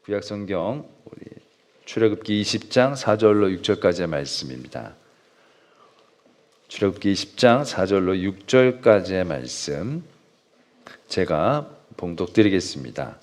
구약성경 우리 출애굽기 20장 4절로 6절까지의 말씀입니다. 출애굽기 20장 4절로 6절까지의 말씀 제가 봉독드리겠습니다.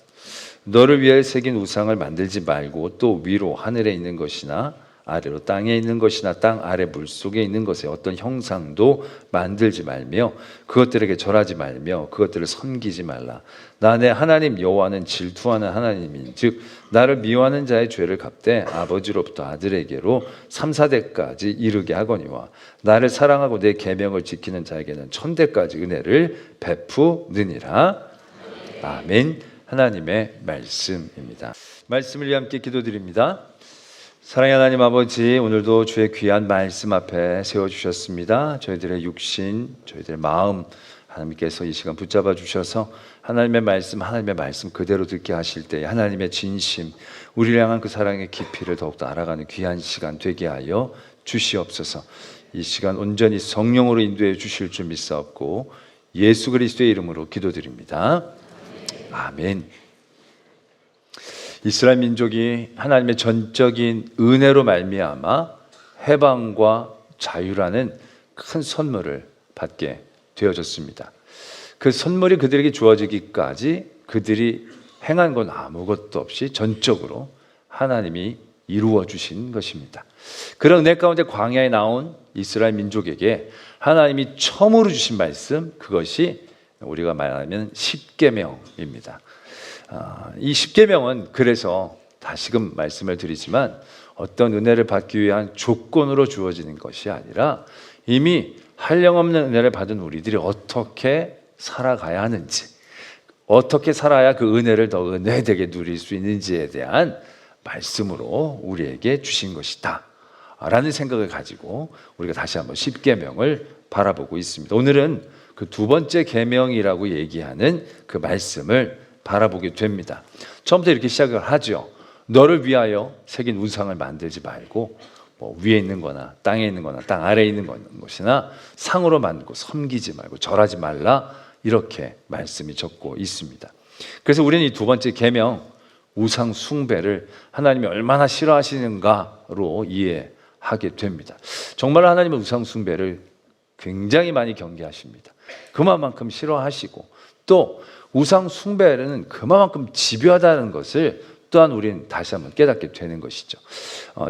너를 위하여 새긴 우상을 만들지 말고 또 위로 하늘에 있는 것이나 아래로 땅에 있는 것이나 땅 아래 물속에 있는 것에 어떤 형상도 만들지 말며 그것들에게 절하지 말며 그것들을 섬기지 말라. 나 내 하나님 여호와는 질투하는 하나님인즉 나를 미워하는 자의 죄를 갚되 아버지로부터 아들에게로 3, 4대까지 이르게 하거니와 나를 사랑하고 내 계명을 지키는 자에게는 1000대까지 은혜를 베푸느니라. 아멘. 하나님의 말씀입니다. 말씀을 위해 함께 기도드립니다. 사랑의 하나님 아버지, 오늘도 주의 귀한 말씀 앞에 세워주셨습니다. 저희들의 육신, 저희들의 마음 하나님께서 이 시간 붙잡아 주셔서 하나님의 말씀 그대로 듣게 하실 때 하나님의 진심, 우리를 향한 그 사랑의 깊이를 더욱더 알아가는 귀한 시간 되게 하여 주시옵소서. 이 시간 온전히 성령으로 인도해 주실 줄 믿사옵고 예수 그리스도의 이름으로 기도드립니다. 아멘. 이스라엘 민족이 하나님의 전적인 은혜로 말미암아 해방과 자유라는 큰 선물을 받게 되어졌습니다. 그 선물이 그들에게 주어지기까지 그들이 행한 건 아무것도 없이 전적으로 하나님이 이루어 주신 것입니다. 그런 은혜 가운데 광야에 나온 이스라엘 민족에게 하나님이 처음으로 주신 말씀, 그것이 우리가 말하면 십계명입니다. 이 십계명은 그래서 다시금 말씀을 드리지만 어떤 은혜를 받기 위한 조건으로 주어지는 것이 아니라 이미 한량없는 은혜를 받은 우리들이 어떻게 살아가야 하는지, 어떻게 살아야 그 은혜를 더 은혜되게 누릴 수 있는지에 대한 말씀으로 우리에게 주신 것이다 라는 생각을 가지고 우리가 다시 한번 십계명을 바라보고 있습니다. 오늘은 그 두 번째 계명이라고 얘기하는 그 말씀을 바라보게 됩니다. 처음부터 이렇게 시작을 하죠. 너를 위하여 새긴 우상을 만들지 말고 위에 있는 거나 땅에 있는 거나 땅 아래에 있는 것이나 상으로 만들고 섬기지 말고 절하지 말라, 이렇게 말씀이 적고 있습니다. 그래서 우리는 이 두 번째 계명, 우상 숭배를 하나님이 얼마나 싫어하시는가로 이해하게 됩니다. 정말 하나님은 우상 숭배를 굉장히 많이 경계하십니다. 그만큼 싫어하시고 또 우상 숭배는 그만큼 집요하다는 것을 또한 우리는 다시 한번 깨닫게 되는 것이죠.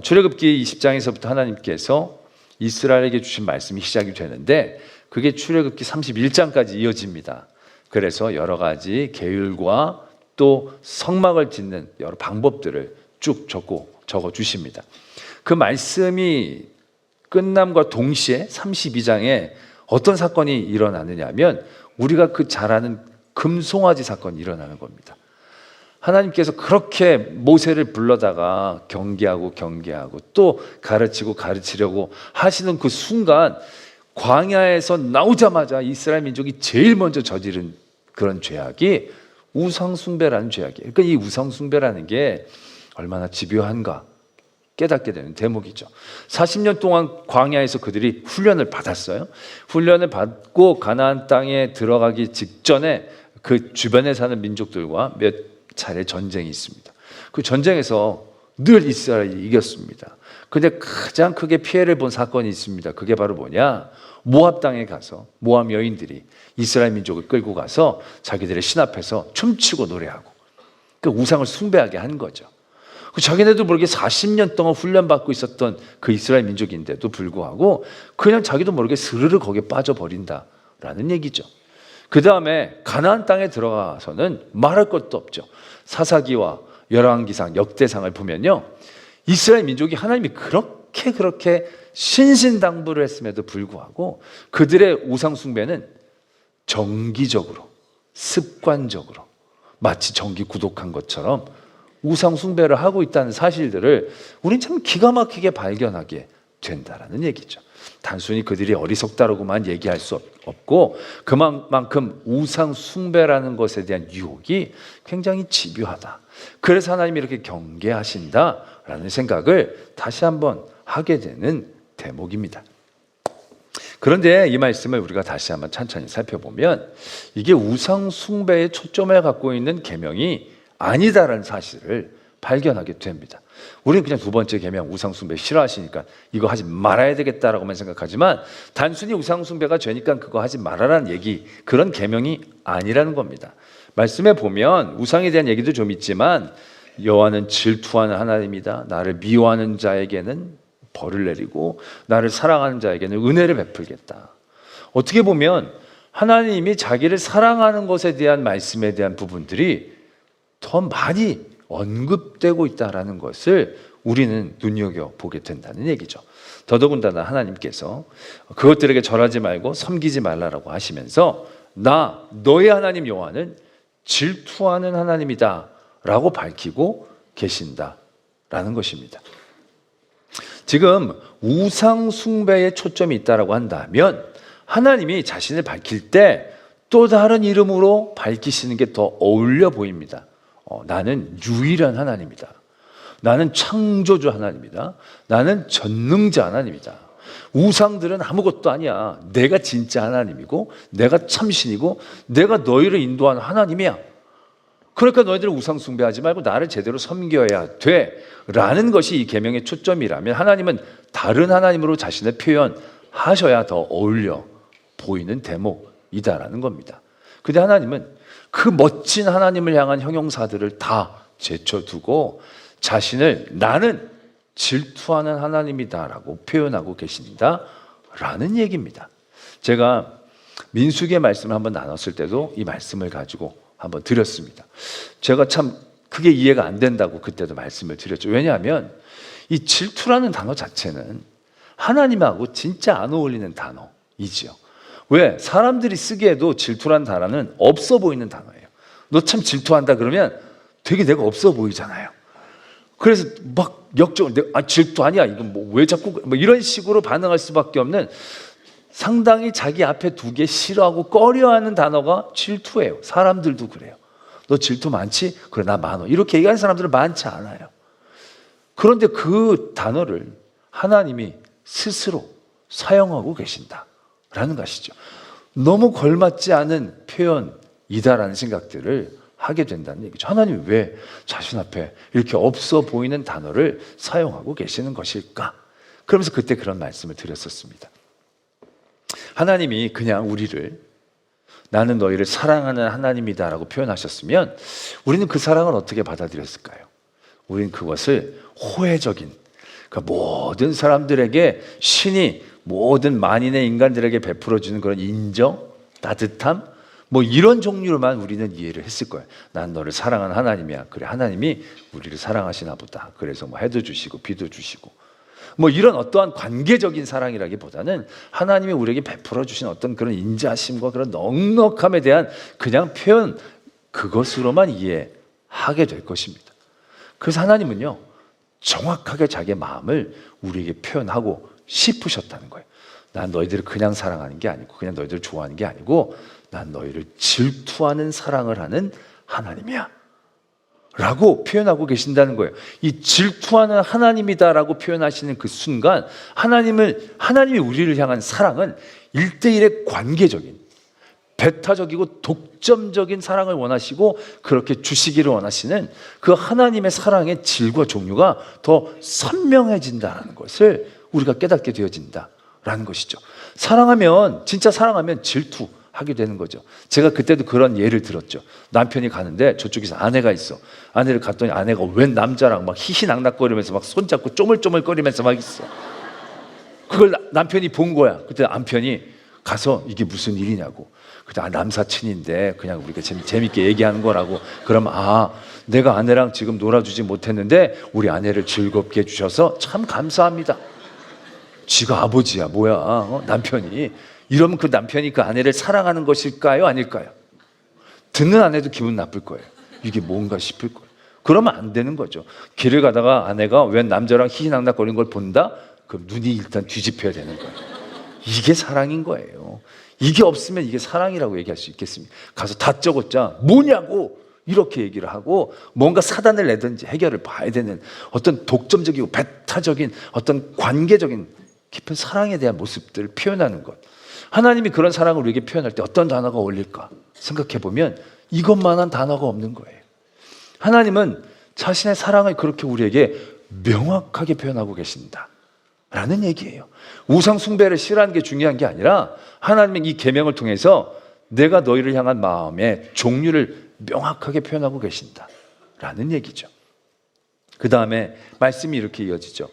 출애굽기 20장에서부터 하나님께서 이스라엘에게 주신 말씀이 시작이 되는데 그게 출애굽기 31장까지 이어집니다. 그래서 여러 가지 계율과 또 성막을 짓는 여러 방법들을 쭉 적어 주십니다. 그 말씀이 끝남과 동시에 32장에 어떤 사건이 일어나느냐 하면 우리가 그 잘 아는 금송아지 사건이 일어나는 겁니다. 하나님께서 그렇게 모세를 불러다가 경계하고 또 가르치려고 하시는 그 순간 광야에서 나오자마자 이스라엘 민족이 제일 먼저 저지른 그런 죄악이 우상숭배라는 죄악이에요. 그러니까 이 우상숭배라는 게 얼마나 집요한가 깨닫게 되는 대목이죠. 40년 동안 광야에서 그들이 훈련을 받았어요. 훈련을 받고 가나안 땅에 들어가기 직전에 그 주변에 사는 민족들과 몇 차례 전쟁이 있습니다. 그 전쟁에서 늘 이스라엘이 이겼습니다. 그런데 가장 크게 피해를 본 사건이 있습니다. 그게 바로 뭐냐? 모압 땅에 가서 모압 여인들이 이스라엘 민족을 끌고 가서 자기들의 신 앞에서 춤추고 노래하고 그 우상을 숭배하게 한 거죠. 자기네도 모르게 40년 동안 훈련받고 있었던 그 이스라엘 민족인데도 불구하고 그냥 자기도 모르게 스르르 거기에 빠져버린다라는 얘기죠. 그 다음에 가나안 땅에 들어가서는 말할 것도 없죠. 사사기와 열왕기상, 역대상을 보면요, 이스라엘 민족이 하나님이 그렇게 신신당부를 했음에도 불구하고 그들의 우상 숭배는 정기적으로, 습관적으로 마치 전기 구독한 것처럼 우상 숭배를 하고 있다는 사실들을 우린 참 기가 막히게 발견하게 된다라는 얘기죠. 단순히 그들이 어리석다라고만 얘기할 수 없고 그만큼 우상 숭배라는 것에 대한 유혹이 굉장히 집요하다. 그래서 하나님이 이렇게 경계하신다라는 생각을 다시 한번 하게 되는 대목입니다. 그런데 이 말씀을 우리가 다시 한번 천천히 살펴보면 이게 우상 숭배의 초점을 갖고 있는 계명이 아니다라는 사실을 발견하게 됩니다. 우리는 그냥 두 번째 계명 우상숭배 싫어하시니까 이거 하지 말아야 되겠다라고만 생각하지만 단순히 우상숭배가 죄니까 그거 하지 말아라는 얘기, 그런 계명이 아니라는 겁니다. 말씀에 보면 우상에 대한 얘기도 좀 있지만 여호와는 질투하는 하나님이다. 나를 미워하는 자에게는 벌을 내리고 나를 사랑하는 자에게는 은혜를 베풀겠다. 어떻게 보면 하나님이 자기를 사랑하는 것에 대한 말씀에 대한 부분들이 더 많이 언급되고 있다는 것을 우리는 눈여겨보게 된다는 얘기죠. 더더군다나 하나님께서 그것들에게 절하지 말고 섬기지 말라라고 하시면서 나 너의 하나님 여호와는 질투하는 하나님이다 라고 밝히고 계신다라는 것입니다. 지금 우상 숭배에 초점이 있다라고 한다면 하나님이 자신을 밝힐 때 또 다른 이름으로 밝히시는 게 더 어울려 보입니다. 나는 유일한 하나님이다. 나는 창조주 하나님이다. 나는 전능자 하나님이다. 우상들은 아무것도 아니야. 내가 진짜 하나님이고 내가 참신이고 내가 너희를 인도하는 하나님이야. 그러니까 너희들은 우상 숭배하지 말고 나를 제대로 섬겨야 돼 라는 것이 이 계명의 초점이라면 하나님은 다른 하나님으로 자신을 표현하셔야 더 어울려 보이는 대목이다라는 겁니다. 근데 하나님은 그 멋진 하나님을 향한 형용사들을 다 제쳐두고 자신을 나는 질투하는 하나님이다라고 표현하고 계신다라는 얘기입니다. 제가 민수기의 말씀을 한번 나눴을 때도 이 말씀을 가지고 한번 드렸습니다. 제가 참 그게 이해가 안 된다고 그때도 말씀을 드렸죠. 왜냐하면 이 질투라는 단어 자체는 하나님하고 진짜 안 어울리는 단어이지요. 왜? 사람들이 쓰기에도 질투라는 단어는 없어 보이는 단어예요. 너 참 질투한다 그러면 되게 내가 없어 보이잖아요. 그래서 막 역적으로 질투 아니야 이거 뭐 왜 자꾸 뭐 이런 식으로 반응할 수밖에 없는 상당히 자기 앞에 두기 싫어하고 꺼려하는 단어가 질투예요. 사람들도 그래요. 너 질투 많지? 그래 나 많어. 이렇게 얘기하는 사람들은 많지 않아요. 그런데 그 단어를 하나님이 스스로 사용하고 계신다라는 것이죠. 너무 걸맞지 않은 표현이다라는 생각들을 하게 된다는 얘기죠. 하나님이 왜 자신 앞에 이렇게 없어 보이는 단어를 사용하고 계시는 것일까? 그러면서 그때 그런 말씀을 드렸었습니다. 하나님이 그냥 우리를 나는 너희를 사랑하는 하나님이다 라고 표현하셨으면 우리는 그 사랑을 어떻게 받아들였을까요? 우리는 그것을 호혜적인, 그러니까 모든 사람들에게 신이 모든 만인의 인간들에게 베풀어주는 그런 인정, 따뜻함 뭐 이런 종류로만 우리는 이해를 했을 거예요. 난 너를 사랑하는 하나님이야. 그래 하나님이 우리를 사랑하시나 보다. 그래서 뭐 해도 주시고 비도 주시고 뭐 이런 어떠한 관계적인 사랑이라기보다는 하나님이 우리에게 베풀어 주신 어떤 그런 인자심과 그런 넉넉함에 대한 그냥 표현, 그것으로만 이해하게 될 것입니다. 그래서 하나님은요 정확하게 자기의 마음을 우리에게 표현하고 싶으셨다는 거예요. 난 너희들을 그냥 사랑하는 게 아니고 그냥 너희들을 좋아하는 게 아니고 난 너희를 질투하는 사랑을 하는 하나님이야 라고 표현하고 계신다는 거예요. 이 질투하는 하나님이다라고 표현하시는 그 순간 하나님이 우리를 향한 사랑은 1대1의 관계적인, 배타적이고 독점적인 사랑을 원하시고 그렇게 주시기를 원하시는 그 하나님의 사랑의 질과 종류가 더 선명해진다는 것을 우리가 깨닫게 되어진다라는 것이죠. 진짜 사랑하면 질투하게 되는 거죠. 제가 그때도 그런 예를 들었죠. 남편이 가는데 저쪽에서 아내가 있어. 아내를 갔더니 아내가 웬 남자랑 막 희희낙낙거리면서 막 손잡고 쪼물쪼물거리면서 막 있어. 그걸 남편이 본 거야. 그때 남편이 가서 이게 무슨 일이냐고. 그때 남사친인데 그냥 우리가 재밌게 얘기하는 거라고. 그럼 내가 아내랑 지금 놀아주지 못했는데 우리 아내를 즐겁게 해주셔서 참 감사합니다. 지가 아버지야 뭐야 남편이. 이러면 그 남편이 그 아내를 사랑하는 것일까요? 아닐까요? 듣는 아내도 기분 나쁠 거예요. 이게 뭔가 싶을 거예요. 그러면 안 되는 거죠. 길을 가다가 아내가 웬 남자랑 희희낙낙거리는 걸 본다? 그럼 눈이 일단 뒤집혀야 되는 거예요. 이게 사랑인 거예요. 이게 없으면 이게 사랑이라고 얘기할 수 있겠습니까? 가서 다 적었자 뭐냐고 이렇게 얘기를 하고 뭔가 사단을 내든지 해결을 봐야 되는 어떤 독점적이고 배타적인 어떤 관계적인 깊은 사랑에 대한 모습들을 표현하는 것. 하나님이 그런 사랑을 우리에게 표현할 때 어떤 단어가 어울릴까 생각해 보면 이것만한 단어가 없는 거예요. 하나님은 자신의 사랑을 그렇게 우리에게 명확하게 표현하고 계신다 라는 얘기예요. 우상 숭배를 싫어하는 게 중요한 게 아니라 하나님의 이 계명을 통해서 내가 너희를 향한 마음의 종류를 명확하게 표현하고 계신다 라는 얘기죠. 그 다음에 말씀이 이렇게 이어지죠.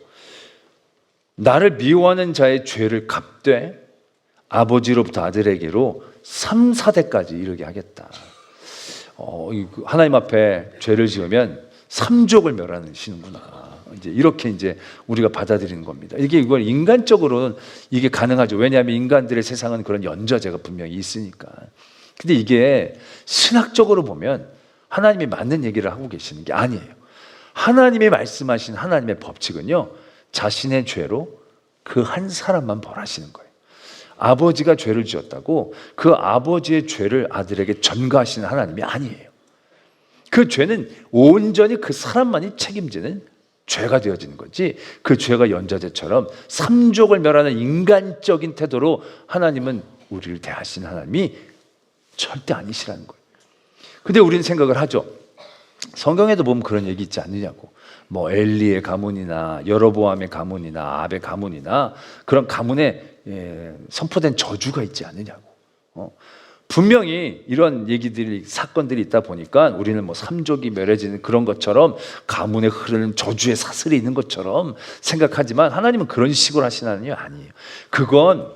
나를 미워하는 자의 죄를 갚되 아버지로부터 아들에게로 3, 4대까지 이르게 하겠다. 하나님 앞에 죄를 지으면 3족을 멸하시는구나. 이렇게 우리가 받아들이는 겁니다. 이걸 인간적으로는 이게 가능하죠. 왜냐하면 인간들의 세상은 그런 연좌제가 분명히 있으니까. 근데 이게 신학적으로 보면 하나님이 맞는 얘기를 하고 계시는 게 아니에요. 하나님이 말씀하신 하나님의 법칙은요, 자신의 죄로 그 한 사람만 벌하시는 거예요. 아버지가 죄를 지었다고 그 아버지의 죄를 아들에게 전가하시는 하나님이 아니에요. 그 죄는 온전히 그 사람만이 책임지는 죄가 되어지는 거지, 그 죄가 연좌제처럼 3족을 멸하는 인간적인 태도로 하나님은 우리를 대하시는 하나님이 절대 아니시라는 거예요. 근데 우리는 생각을 하죠. 성경에도 보면 그런 얘기 있지 않느냐고. 뭐 엘리의 가문이나 여로보암의 가문이나 아합의 가문이나 그런 가문에 선포된 저주가 있지 않느냐고. 분명히 이런 얘기들이, 사건들이 있다 보니까 우리는 뭐 3족이 멸해지는 그런 것처럼 가문에 흐르는 저주의 사슬이 있는 것처럼 생각하지만 하나님은 그런 식으로 하시는 하나님이 아니에요. 그건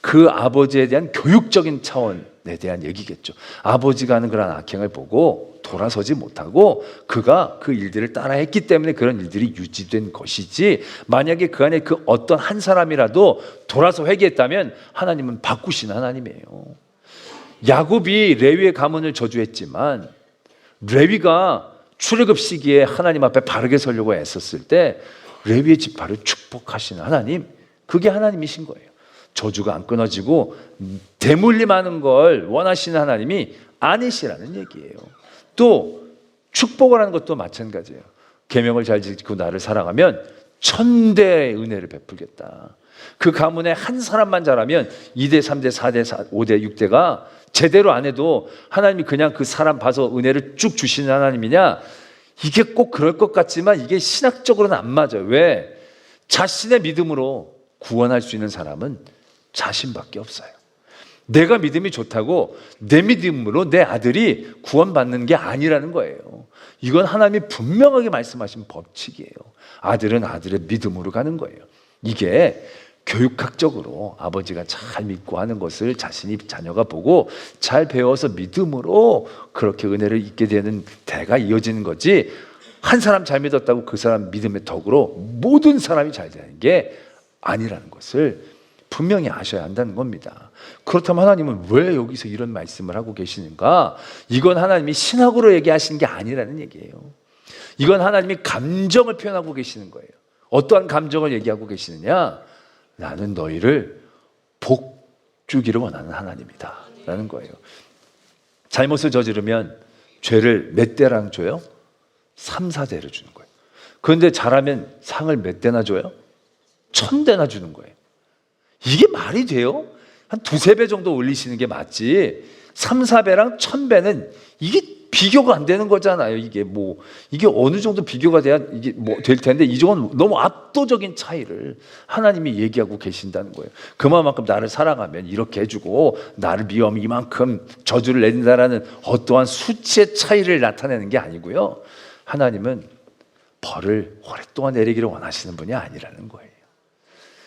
그 아버지에 대한 교육적인 차원에 대한 얘기겠죠. 아버지가 하는 그런 악행을 보고 돌아서지 못하고 그가 그 일들을 따라했기 때문에 그런 일들이 유지된 것이지, 만약에 그 안에 그 어떤 한 사람이라도 돌아서 회개했다면 하나님은 바꾸신 하나님이에요. 야곱이 레위의 가문을 저주했지만 레위가 출애굽 시기에 하나님 앞에 바르게 서려고 애썼을 때 레위의 지파를 축복하신 하나님, 그게 하나님이신 거예요. 저주가 안 끊어지고 대물림하는 걸 원하시는 하나님이 아니시라는 얘기예요. 또 축복을 하는 것도 마찬가지예요. 계명을 잘 지키고 나를 사랑하면 1000대의 은혜를 베풀겠다. 그 가문에 한 사람만 잘하면 2대, 3대, 4대, 5대, 6대가 제대로 안 해도 하나님이 그냥 그 사람 봐서 은혜를 쭉 주시는 하나님이냐? 이게 꼭 그럴 것 같지만 이게 신학적으로는 안 맞아요. 왜? 자신의 믿음으로 구원할 수 있는 사람은 자신밖에 없어요. 내가 믿음이 좋다고 내 믿음으로 내 아들이 구원받는 게 아니라는 거예요. 이건 하나님이 분명하게 말씀하신 법칙이에요. 아들은 아들의 믿음으로 가는 거예요. 이게 교육학적으로 아버지가 잘 믿고 하는 것을 자신이 자녀가 보고 잘 배워서 믿음으로 그렇게 은혜를 잊게 되는 대가 이어지는 거지, 한 사람 잘 믿었다고 그 사람 믿음의 덕으로 모든 사람이 잘 되는 게 아니라는 것을 분명히 아셔야 한다는 겁니다. 그렇다면 하나님은 왜 여기서 이런 말씀을 하고 계시는가? 이건 하나님이 신학으로 얘기하시는 게 아니라는 얘기예요. 이건 하나님이 감정을 표현하고 계시는 거예요. 어떠한 감정을 얘기하고 계시느냐? 나는 너희를 복 주기를 원하는 하나님이다 라는 거예요. 잘못을 저지르면 죄를 몇 대랑 줘요? 3, 4대를 주는 거예요. 그런데 잘하면 상을 몇 대나 줘요? 1000대나 주는 거예요. 이게 말이 돼요? 한 2, 3배 정도 올리시는 게 맞지, 3, 4배랑 1000배는 이게 비교가 안 되는 거잖아요. 이게 어느 정도 비교가 돼야 이게 될 텐데, 이쪽은 너무 압도적인 차이를 하나님이 얘기하고 계신다는 거예요. 그만큼 나를 사랑하면 이렇게 해주고 나를 미워하면 이만큼 저주를 내린다라는 어떠한 수치의 차이를 나타내는 게 아니고요. 하나님은 벌을 오랫동안 내리기를 원하시는 분이 아니라는 거예요.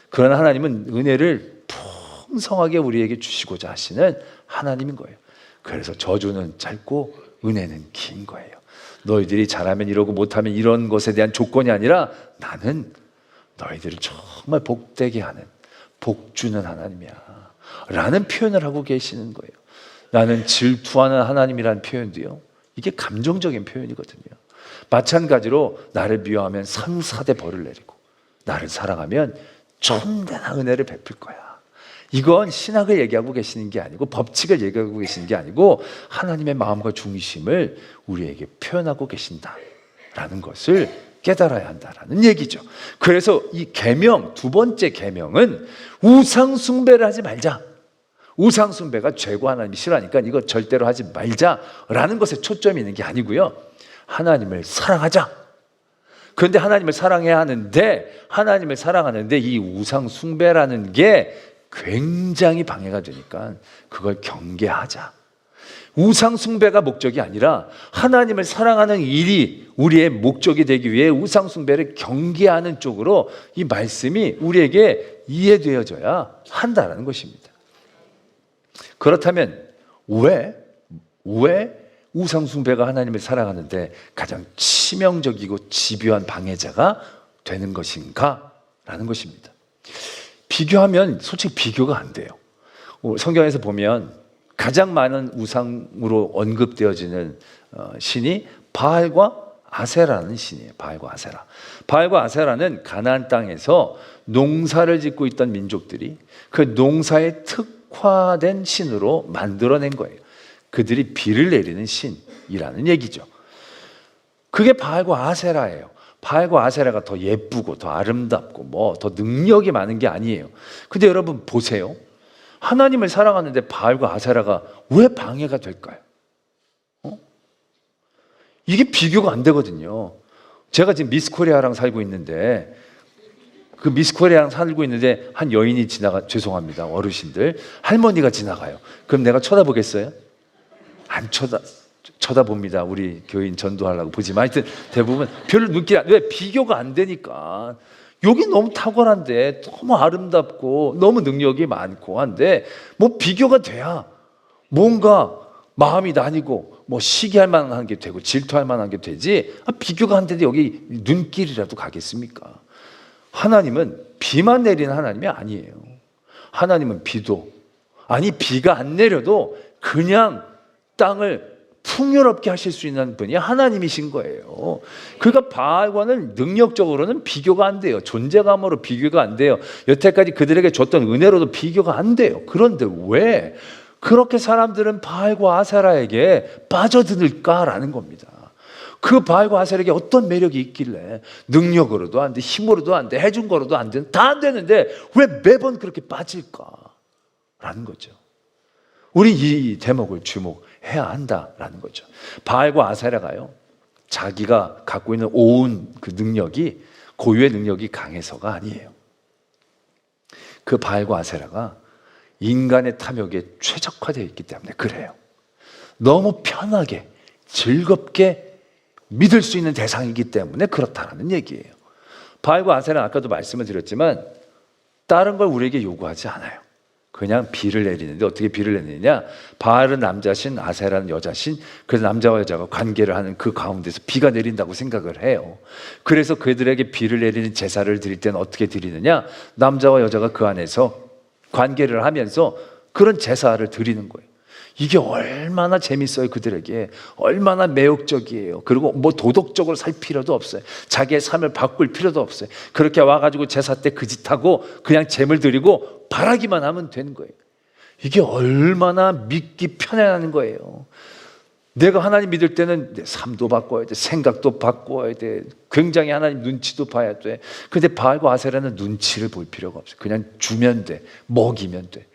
그러나 하나님은 은혜를 풍성하게 우리에게 주시고자 하시는 하나님인 거예요. 그래서 저주는 짧고 은혜는 긴 거예요. 너희들이 잘하면 이러고 못하면 이런 것에 대한 조건이 아니라 나는 너희들을 정말 복되게 하는, 복 주는 하나님이야 라는 표현을 하고 계시는 거예요. 나는 질투하는 하나님이라는 표현도요, 이게 감정적인 표현이거든요. 마찬가지로 나를 미워하면 3, 4대 벌을 내리고 나를 사랑하면 1000대나 은혜를 베풀 거야. 이건 신학을 얘기하고 계시는 게 아니고 법칙을 얘기하고 계시는 게 아니고 하나님의 마음과 중심을 우리에게 표현하고 계신다라는 것을 깨달아야 한다라는 얘기죠. 그래서 이 계명, 두 번째 계명은 우상 숭배를 하지 말자. 우상 숭배가 죄고 하나님이 싫어하니까 이거 절대로 하지 말자라는 것에 초점이 있는 게 아니고요. 하나님을 사랑하자. 그런데 하나님을 사랑해야 하는데, 하나님을 사랑하는데 이 우상 숭배라는 게 굉장히 방해가 되니까 그걸 경계하자. 우상 숭배가 목적이 아니라 하나님을 사랑하는 일이 우리의 목적이 되기 위해 우상 숭배를 경계하는 쪽으로 이 말씀이 우리에게 이해되어져야 한다는 것입니다. 그렇다면 왜 우상 숭배가 하나님을 사랑하는데 가장 치명적이고 집요한 방해자가 되는 것인가? 라는 것입니다. 비교하면 솔직히 비교가 안 돼요. 성경에서 보면 가장 많은 우상으로 언급되어지는 신이 바알과 아세라는 신이에요. 바알과 아세라. 바알과 아세라는 가나안 땅에서 농사를 짓고 있던 민족들이 그 농사에 특화된 신으로 만들어낸 거예요. 그들이 비를 내리는 신이라는 얘기죠. 그게 바알과 아세라예요. 바알과 아세라가 더 예쁘고 더 아름답고 뭐 더 능력이 많은 게 아니에요. 근데 여러분 보세요. 하나님을 사랑하는데 바알과 아세라가 왜 방해가 될까요? 이게 비교가 안 되거든요. 제가 지금 미스코리아랑 살고 있는데 그 미스코리아랑 살고 있는데 한 여인이 죄송합니다. 어르신들, 할머니가 지나가요. 그럼 내가 쳐다보겠어요? 안 쳐다봅니다. 우리 교인 전도하려고 보지만 하여튼 대부분 별로 눈길이 왜 비교가 안 되니까. 여기 너무 탁월한데 너무 아름답고 너무 능력이 많고 한데 뭐 비교가 돼야 뭔가 마음이 나뉘고 뭐 시기할 만한 게 되고 질투할 만한 게 되지. 비교가 안 되는데 여기 눈길이라도 가겠습니까? 하나님은 비만 내리는 하나님이 아니에요. 하나님은 비가 안 내려도 그냥 땅을 풍요롭게 하실 수 있는 분이 하나님이신 거예요. 그러니까 바알과는 능력적으로는 비교가 안 돼요. 존재감으로 비교가 안 돼요. 여태까지 그들에게 줬던 은혜로도 비교가 안 돼요. 그런데 왜 그렇게 사람들은 바알과 아세라에게 빠져드는가라는 겁니다. 그 바알과 아세라에게 어떤 매력이 있길래 능력으로도 안 돼, 힘으로도 안 돼, 해준 거로도 안 돼, 다 안 되는데 왜 매번 그렇게 빠질까라는 거죠. 우리 이 대목을 주목해야 한다라는 거죠. 바알과 아세라가요, 자기가 갖고 있는 온 그 능력이 고유의 능력이 강해서가 아니에요. 그 바알과 아세라가 인간의 탐욕에 최적화되어 있기 때문에 그래요. 너무 편하게 즐겁게 믿을 수 있는 대상이기 때문에 그렇다라는 얘기예요. 바알과 아세라는 아까도 말씀을 드렸지만 다른 걸 우리에게 요구하지 않아요. 그냥 비를 내리는데 어떻게 비를 내리느냐? 바알은 남자신, 아세라는 여자신. 그래서 남자와 여자가 관계를 하는 그 가운데서 비가 내린다고 생각을 해요. 그래서 그들에게 비를 내리는 제사를 드릴 때는 어떻게 드리느냐? 남자와 여자가 그 안에서 관계를 하면서 그런 제사를 드리는 거예요. 이게 얼마나 재밌어요. 그들에게 얼마나 매혹적이에요. 그리고 뭐 도덕적으로 살 필요도 없어요. 자기의 삶을 바꿀 필요도 없어요. 그렇게 와가지고 제사 때 그 짓하고 그냥 제물 드리고 바라기만 하면 되는 거예요. 이게 얼마나 믿기 편안한 거예요. 내가 하나님 믿을 때는 내 삶도 바꿔야 돼, 생각도 바꿔야 돼, 굉장히 하나님 눈치도 봐야 돼. 근데 바알과 아세라는 눈치를 볼 필요가 없어요. 그냥 주면 돼, 먹이면 돼.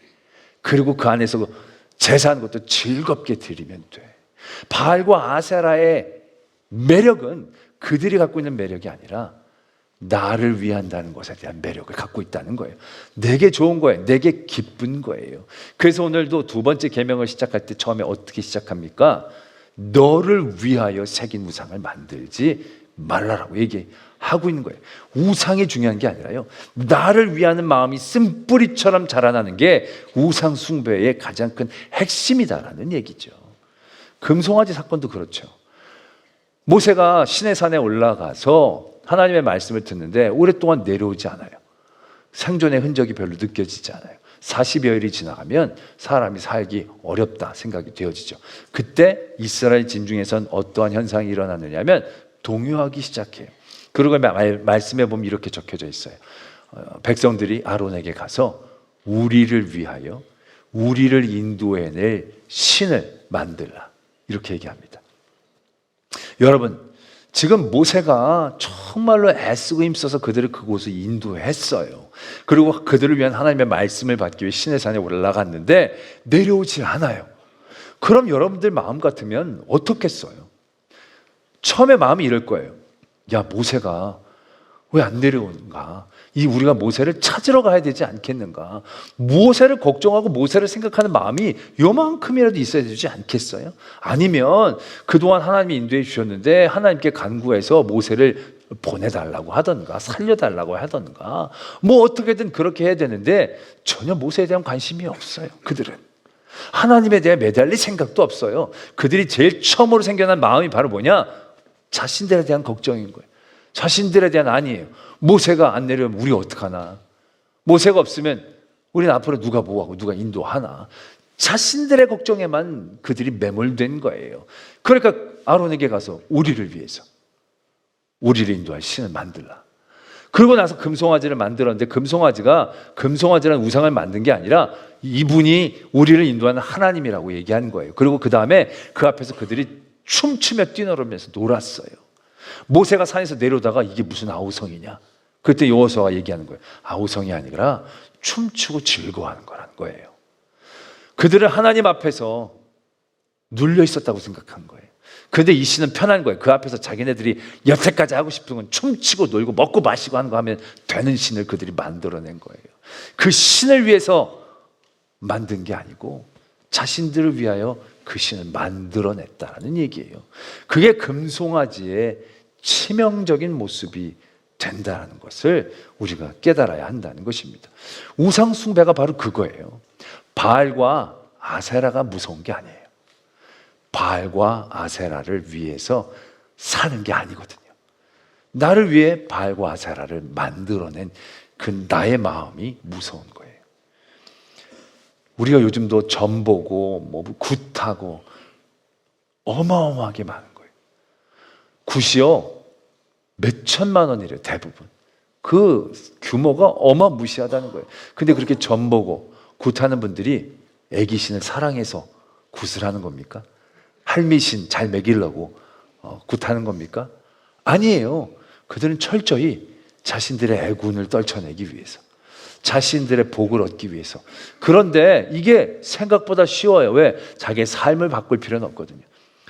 그리고 그 안에서 제사하는 것도 즐겁게 드리면 돼. 바알과 아세라의 매력은 그들이 갖고 있는 매력이 아니라 나를 위한다는 것에 대한 매력을 갖고 있다는 거예요. 내게 좋은 거예요. 내게 기쁜 거예요. 그래서 오늘도 두 번째 계명을 시작할 때 처음에 어떻게 시작합니까? 너를 위하여 새긴 우상을 만들지 말라라고 얘기하고 있는 거예요. 우상이 중요한 게 아니라요, 나를 위하는 마음이 쓴뿌리처럼 자라나는 게 우상 숭배의 가장 큰 핵심이다라는 얘기죠. 금송아지 사건도 그렇죠. 모세가 시내산에 올라가서 하나님의 말씀을 듣는데 오랫동안 내려오지 않아요. 생존의 흔적이 별로 느껴지지 않아요. 40여일이 지나가면 사람이 살기 어렵다 생각이 되어지죠. 그때 이스라엘 진중에선 어떠한 현상이 일어나느냐면 동요하기 시작해요. 그리고 말씀에 보면 이렇게 적혀져 있어요. 백성들이 아론에게 가서 우리를 위하여 우리를 인도해낼 신을 만들라 이렇게 얘기합니다. 여러분, 지금 모세가 정말로 애쓰고 힘써서 그들을 그곳을 인도했어요. 그리고 그들을 위한 하나님의 말씀을 받기 위해 시내산에 올라갔는데 내려오질 않아요. 그럼 여러분들 마음 같으면 어떻겠어요? 처음에 마음이 이럴 거예요. 야, 모세가 왜 안 내려오는가? 우리가 모세를 찾으러 가야 되지 않겠는가? 모세를 걱정하고 모세를 생각하는 마음이 요만큼이라도 있어야 되지 않겠어요? 아니면 그동안 하나님이 인도해 주셨는데 하나님께 간구해서 모세를 보내달라고 하던가 살려달라고 하던가 뭐 어떻게든 그렇게 해야 되는데 전혀 모세에 대한 관심이 없어요. 그들은 하나님에 대해 매달릴 생각도 없어요. 그들이 제일 처음으로 생겨난 마음이 바로 뭐냐? 자신들에 대한 걱정인 거예요. 자신들에 대한 아니에요. 모세가 안 내려오면 우리 어떡하나? 모세가 없으면 우리는 앞으로 누가 보호하고 누가 인도하나? 자신들의 걱정에만 그들이 매몰된 거예요. 그러니까 아론에게 가서 우리를 위해서 우리를 인도할 신을 만들라. 그러고 나서 금송아지를 만들었는데 금송아지라는 우상을 만든 게 아니라 이분이 우리를 인도하는 하나님이라고 얘기한 거예요. 그리고 그 다음에 그 앞에서 그들이 춤추며 뛰노르면서 놀았어요. 모세가 산에서 내려오다가 이게 무슨 아우성이냐? 그때 여호수아가 얘기하는 거예요. 아우성이 아니라 춤추고 즐거워하는 거라는 거예요. 그들은 하나님 앞에서 눌려 있었다고 생각한 거예요. 근데 이 신은 편한 거예요. 그 앞에서 자기네들이 여태까지 하고 싶은 건 춤추고 놀고 먹고 마시고 하는 거 하면 되는 신을 그들이 만들어낸 거예요. 그 신을 위해서 만든 게 아니고 자신들을 위하여 그 신을 만들어냈다는 얘기예요. 그게 금송아지의 치명적인 모습이 된다는 것을 우리가 깨달아야 한다는 것입니다. 우상 숭배가 바로 그거예요. 바알과 아세라가 무서운 게 아니에요. 바알과 아세라를 위해서 사는 게 아니거든요. 나를 위해 바알과 아세라를 만들어낸 그 나의 마음이 무서운 거예요. 우리가 요즘도 점 보고 뭐 굿하고 어마어마하게 많은 거예요. 굿이요 몇 천만 원이래요. 대부분 그 규모가 어마무시하다는 거예요. 근데 그렇게 점 보고 굿하는 분들이 애기신을 사랑해서 굿을 하는 겁니까? 할미신 잘 먹이려고 굿하는 겁니까? 아니에요. 그들은 철저히 자신들의 애군을 떨쳐내기 위해서, 자신들의 복을 얻기 위해서. 그런데 이게 생각보다 쉬워요. 왜? 자기의 삶을 바꿀 필요는 없거든요.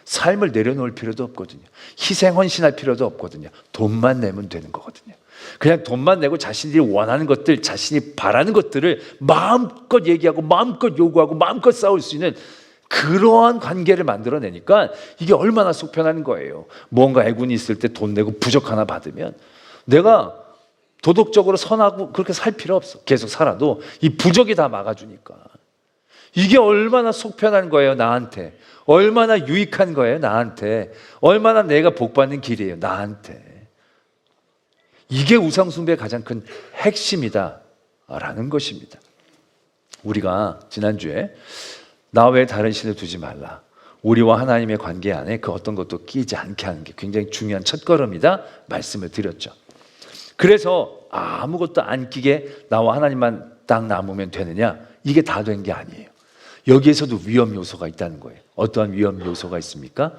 삶을 내려놓을 필요도 없거든요. 희생 헌신할 필요도 없거든요. 돈만 내면 되는 거거든요. 그냥 돈만 내고 자신들이 원하는 것들, 자신이 바라는 것들을 마음껏 얘기하고 마음껏 요구하고 마음껏 싸울 수 있는 그러한 관계를 만들어내니까 이게 얼마나 속편한 거예요. 뭔가 애군이 있을 때 돈 내고 부적 하나 받으면 내가 도덕적으로 선하고 그렇게 살 필요 없어. 계속 살아도 이 부적이 다 막아주니까. 이게 얼마나 속편한 거예요, 나한테. 얼마나 유익한 거예요, 나한테. 얼마나 내가 복받는 길이에요, 나한테. 이게 우상숭배의 가장 큰 핵심이다라는 것입니다. 우리가 지난주에 나 외에 다른 신을 두지 말라, 우리와 하나님의 관계 안에 그 어떤 것도 끼지 않게 하는 게 굉장히 중요한 첫걸음이다 말씀을 드렸죠. 그래서 아무것도 안 끼게 나와 하나님만 딱 남으면 되느냐? 이게 다 된 게 아니에요. 여기에서도 위험 요소가 있다는 거예요. 어떠한 위험 요소가 있습니까?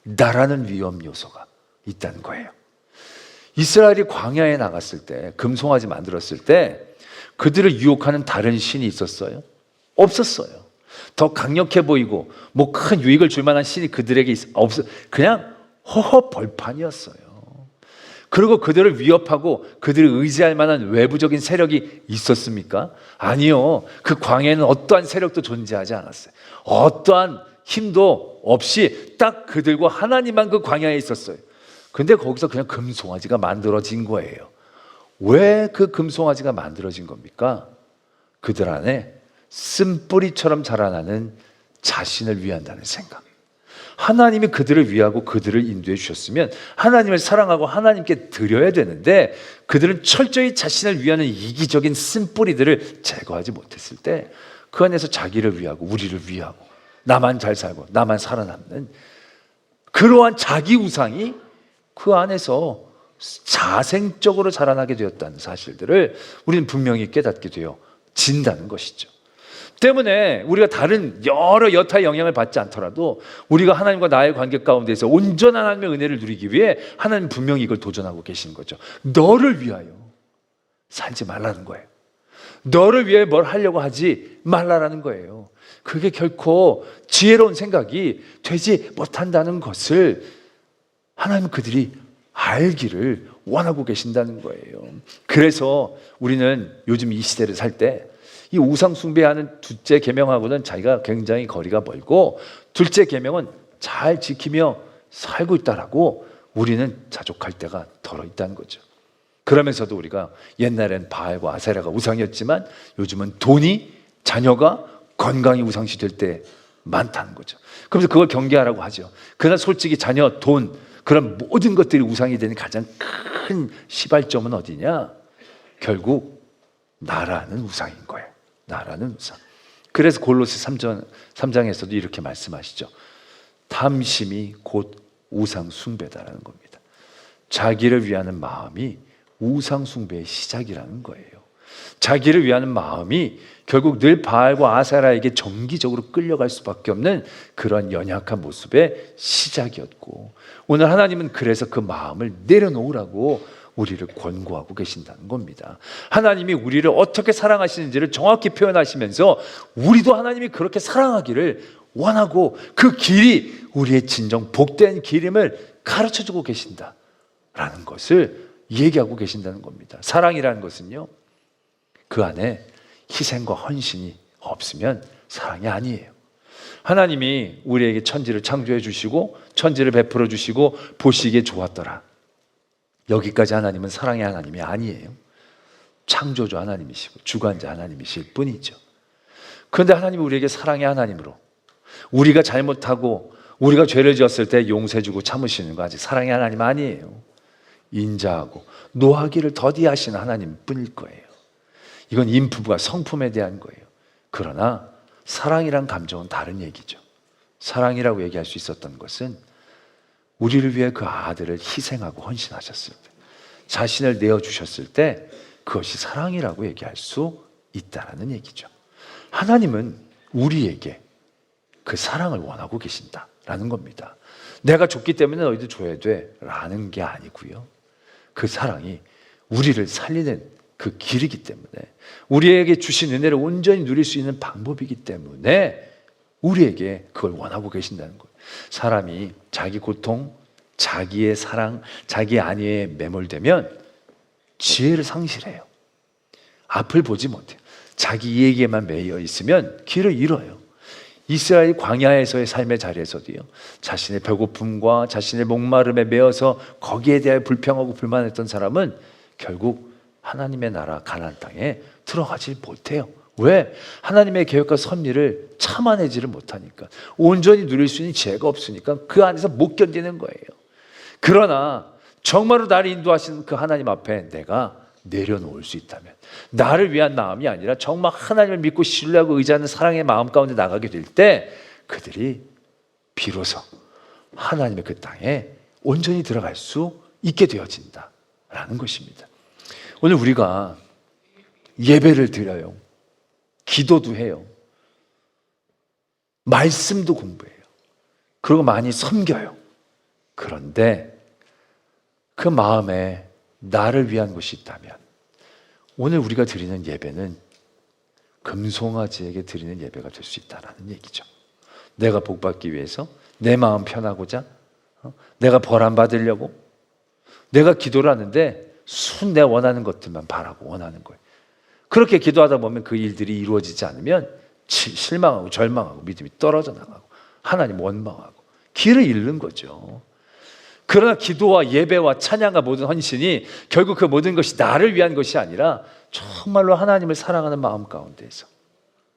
나라는 위험 요소가 있다는 거예요. 이스라엘이 광야에 나갔을 때, 금송아지 만들었을 때 그들을 유혹하는 다른 신이 있었어요? 없었어요. 더 강력해 보이고 뭐 큰 유익을 줄 만한 신이 그들에게 없어. 그냥 허허 벌판이었어요. 그리고 그들을 위협하고 그들을 의지할 만한 외부적인 세력이 있었습니까? 아니요. 그 광야에는 어떠한 세력도 존재하지 않았어요. 어떠한 힘도 없이 딱 그들과 하나님만 그 광야에 있었어요. 근데 거기서 그냥 금송아지가 만들어진 거예요. 왜 그 금송아지가 만들어진 겁니까? 그들 안에 쓴뿌리처럼 자라나는 자신을 위한다는 생각. 하나님이 그들을 위하고 그들을 인도해 주셨으면 하나님을 사랑하고 하나님께 드려야 되는데 그들은 철저히 자신을 위하는 이기적인 쓴뿌리들을 제거하지 못했을 때 그 안에서 자기를 위하고 우리를 위하고 나만 잘 살고 나만 살아남는 그러한 자기 우상이 그 안에서 자생적으로 자라나게 되었다는 사실들을 우리는 분명히 깨닫게 되어진다는 것이죠. 때문에 우리가 다른 여러 여타의 영향을 받지 않더라도 우리가 하나님과 나의 관계 가운데서 온전한 하나님의 은혜를 누리기 위해 하나님 분명히 이걸 도전하고 계시는 거죠. 너를 위하여 살지 말라는 거예요. 너를 위해 뭘 하려고 하지 말라라는 거예요. 그게 결코 지혜로운 생각이 되지 못한다는 것을 하나님은 그들이 알기를 원하고 계신다는 거예요. 그래서 우리는 요즘 이 시대를 살 때 이 우상 숭배하는 둘째 계명하고는 자기가 굉장히 거리가 멀고, 둘째 계명은 잘 지키며 살고 있다라고 우리는 자족할 때가 덜어 있다는 거죠. 그러면서도 우리가 옛날엔 바알과 아세라가 우상이었지만 요즘은 돈이, 자녀가, 건강이 우상시 될 때 많다는 거죠. 그래서 그걸 경계하라고 하죠. 그러나 솔직히 자녀, 돈, 그런 모든 것들이 우상이 되는 가장 큰 시발점은 어디냐? 결국 나라는 우상인 거예요. 나라는 우상. 그래서 골로새 3장에서도 이렇게 말씀하시죠. 탐심이 곧 우상 숭배다라는 겁니다. 자기를 위하는 마음이 우상 숭배의 시작이라는 거예요. 자기를 위하는 마음이 결국 늘 바알과 아세라에게 정기적으로 끌려갈 수밖에 없는 그런 연약한 모습의 시작이었고, 오늘 하나님은 그래서 그 마음을 내려놓으라고 우리를 권고하고 계신다는 겁니다. 하나님이 우리를 어떻게 사랑하시는지를 정확히 표현하시면서 우리도 하나님이 그렇게 사랑하기를 원하고 그 길이 우리의 진정 복된 길임을 가르쳐주고 계신다라는 것을 얘기하고 계신다는 겁니다. 사랑이라는 것은요, 그 안에 희생과 헌신이 없으면 사랑이 아니에요. 하나님이 우리에게 천지를 창조해 주시고 천지를 베풀어 주시고 보시기에 좋았더라. 여기까지 하나님은 사랑의 하나님이 아니에요. 창조주 하나님이시고 주관자 하나님이실 뿐이죠. 그런데 하나님이 우리에게 사랑의 하나님으로, 우리가 잘못하고 우리가 죄를 지었을 때 용서해주고 참으시는 거 아직 사랑의 하나님 아니에요. 인자하고 노하기를 더디하시는 하나님 뿐일 거예요. 이건 인품과 성품에 대한 거예요. 그러나 사랑이란 감정은 다른 얘기죠. 사랑이라고 얘기할 수 있었던 것은 우리를 위해 그 아들을 희생하고 헌신하셨을 때, 자신을 내어주셨을 때 그것이 사랑이라고 얘기할 수 있다는 얘기죠. 하나님은 우리에게 그 사랑을 원하고 계신다라는 겁니다. 내가 줬기 때문에 너희도 줘야 돼 라는 게 아니고요. 그 사랑이 우리를 살리는 그 길이기 때문에, 우리에게 주신 은혜를 온전히 누릴 수 있는 방법이기 때문에 우리에게 그걸 원하고 계신다는 거예요. 사람이 자기 고통, 자기의 사랑, 자기 안위에 매몰되면 지혜를 상실해요. 앞을 보지 못해요. 자기 이익에만 매여 있으면 길을 잃어요. 이스라엘 광야에서의 삶의 자리에서도요, 자신의 배고픔과 자신의 목마름에 매여서 거기에 대해 불평하고 불만했던 사람은 결국 하나님의 나라 가나안 땅에 들어가지 못해요. 왜? 하나님의 계획과 섭리를 참아내지를 못하니까, 온전히 누릴 수 있는 지혜가 없으니까 그 안에서 못 견디는 거예요. 그러나 정말로 나를 인도하시는 그 하나님 앞에 내가 내려놓을 수 있다면, 나를 위한 마음이 아니라 정말 하나님을 믿고 신뢰하고 의지하는 사랑의 마음 가운데 나가게 될 때 그들이 비로소 하나님의 그 땅에 온전히 들어갈 수 있게 되어진다라는 것입니다. 오늘 우리가 예배를 드려요. 기도도 해요. 말씀도 공부해요. 그리고 많이 섬겨요. 그런데 그 마음에 나를 위한 것이 있다면, 오늘 우리가 드리는 예배는 금송아지에게 드리는 예배가 될 수 있다는 얘기죠. 내가 복받기 위해서, 내 마음 편하고자, 내가 벌 안 받으려고, 내가 기도를 하는데 순 내가 원하는 것들만 바라고 원하는 거예요. 그렇게 기도하다 보면 그 일들이 이루어지지 않으면 실망하고 절망하고 믿음이 떨어져 나가고 하나님 원망하고 길을 잃는 거죠. 그러나 기도와 예배와 찬양과 모든 헌신이 결국 그 모든 것이 나를 위한 것이 아니라 정말로 하나님을 사랑하는 마음 가운데에서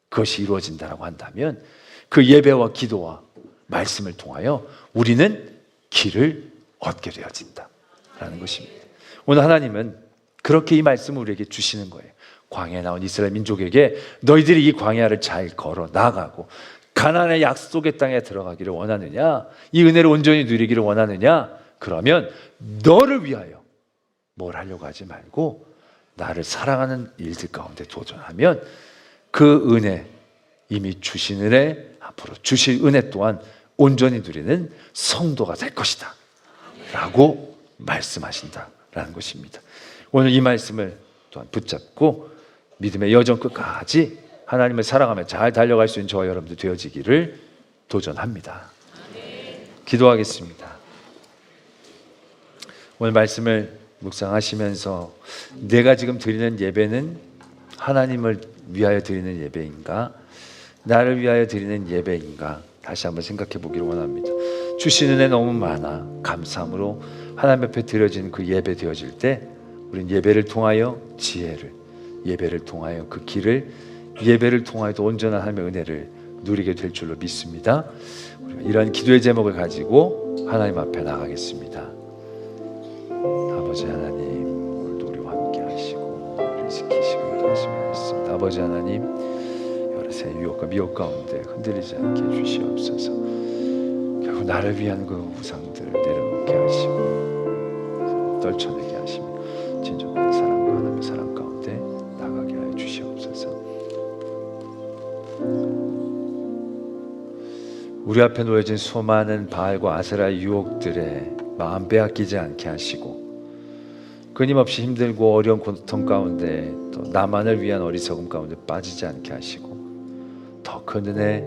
그것이 이루어진다고 한다면, 그 예배와 기도와 말씀을 통하여 우리는 길을 얻게 되어진다라는 것입니다. 오늘 하나님은 그렇게 이 말씀을 우리에게 주시는 거예요. 광야에 나온 이스라엘 민족에게 너희들이 이 광야를 잘 걸어 나가고 가나안의 약속의 땅에 들어가기를 원하느냐, 이 은혜를 온전히 누리기를 원하느냐, 그러면 너를 위하여 뭘 하려고 하지 말고 나를 사랑하는 일들 가운데 도전하면 그 은혜, 이미 주신 은혜, 앞으로 주실 은혜 또한 온전히 누리는 성도가 될 것이다 라고 말씀하신다라는 것입니다. 오늘 이 말씀을 또한 붙잡고 믿음의 여정 끝까지 하나님을 사랑하며 잘 달려갈 수 있는 저와 여러분들 되어지기를 도전합니다. 기도하겠습니다. 오늘 말씀을 묵상하시면서 내가 지금 드리는 예배는 하나님을 위하여 드리는 예배인가? 나를 위하여 드리는 예배인가? 다시 한번 생각해 보기를 원합니다. 주신 은혜 너무 많아 감사함으로 하나님 앞에 드려진 그 예배 되어질 때 우린 예배를 통하여 지혜를, 예배를 통하여 그 길을, 예배를 통하여도 온전한 하나님의 은혜를 누리게 될 줄로 믿습니다. 우리가 이런 기도의 제목을 가지고 하나님 앞에 나가겠습니다. 아버지 하나님, 오늘도 우리와 함께 하시고 우리를 지키시고 인도하시며 있습니다. 아버지 하나님, 여러 새 유혹과 미혹 가운데 흔들리지 않게 해주시옵소서. 결국 나를 위한 그 우상들을 내려놓게 하시고 떨쳐내게 하시며 진정한 사랑과 하나님의 사랑 가운데 나가게 하여 주시옵소서. 우리 앞에 놓여진 수많은 바알과 아세라의 유혹들에 마음 빼앗기지 않게 하시고 끊임없이 힘들고 어려운 고통 가운데 또 나만을 위한 어리석음 가운데 빠지지 않게 하시고 더 큰 은혜,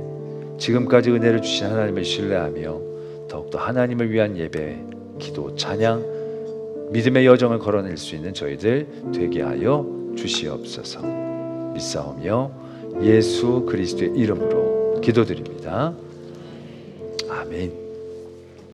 지금까지 은혜를 주신 하나님을 신뢰하며 더욱더 하나님을 위한 예배, 기도, 찬양, 믿음의 여정을 걸어낼 수 있는 저희들 되게 하여 주시옵소서. 믿사오며 예수 그리스도의 이름으로 기도드립니다. 아멘.